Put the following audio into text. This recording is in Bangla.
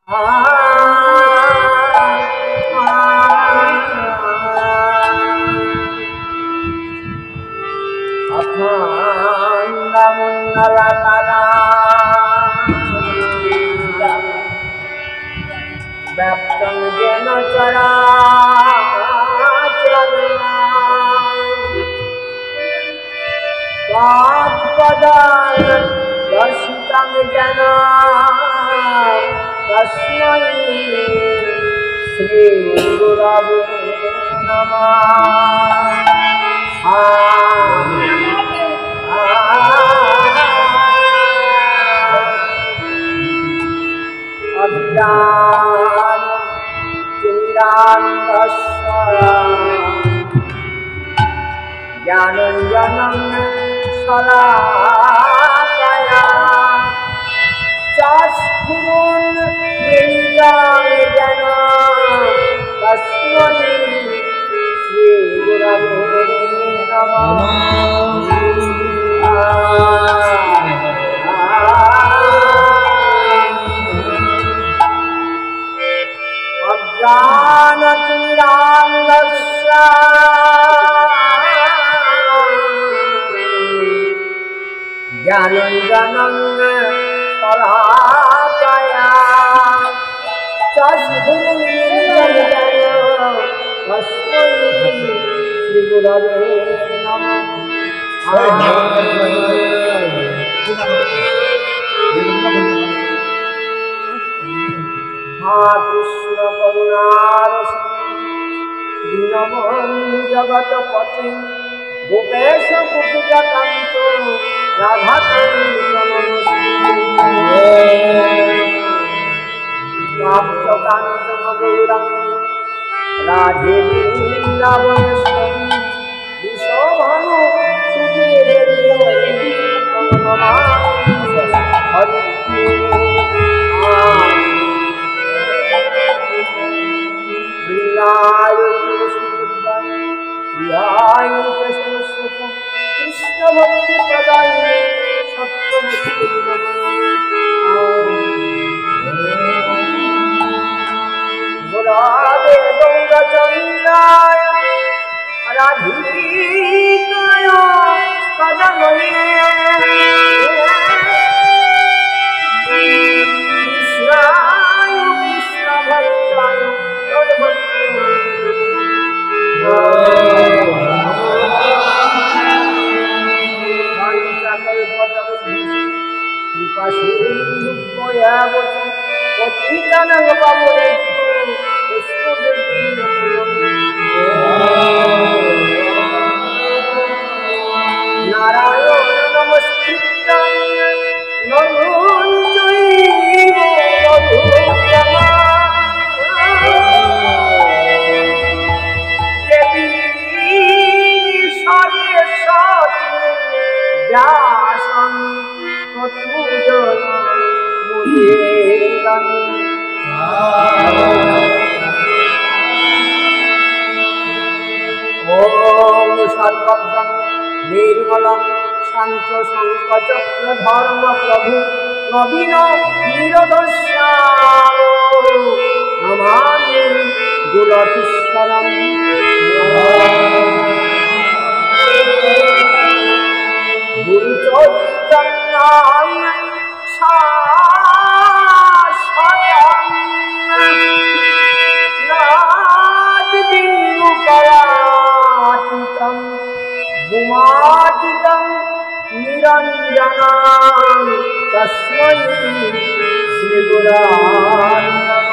ব্যক্তং যেন চরাচরম তৎপদং দর্শিতং যেন তস্मै শ্রী গুরবে নমঃ। জ্ঞানাঞ্জনং শলাকয়া চক্ষুরুন্মিলিतं যেন তস্मै শ্রী গুরবে নমঃ। অজ্ঞানতিমিরান্ধস্য জ্ঞানাঞ্জনং শলাকয়া চক্ষুরুন্মিলিतं যেন তস্मै শ্রী গুরবে নমঃ। কৃষ্ণ করুণার দীনবন্ধু জগৎপতে গোপেশ কুপিতকান্ত রাধাকান্ত নমস্তুতে গৌরাঙ্গ রাধে বৃন্দাবনেশ্বরী বিশ্বভানু সুতে হরি কৃষ্ণ ভক্তি প্রদায় সত্যমুক্তি রাধে গৌরচন্দ্রায় রাধিকায় পদময়ে কৃষ্ণায় কৃষ্ণ ভক্তায় নারায়ণ নমস্কৃত্যং নরং চৈব নরোত্তমঃ ব্যাসং ততুজয় মুদীরং। ওম সর্বজ্ঞং নির্মলং শান্ত শঙ্খচক্র ধর্ম প্রভু নবীন নিরদস্যাম নমামি গুরুধীশ্বরম। গুরু চৈতন্যং শাশ্বতং নাদিবিন্দুকরাতীতং গুমাতীতং নিরঞ্জনং তস্मै শ্রী গুরবে নমঃ।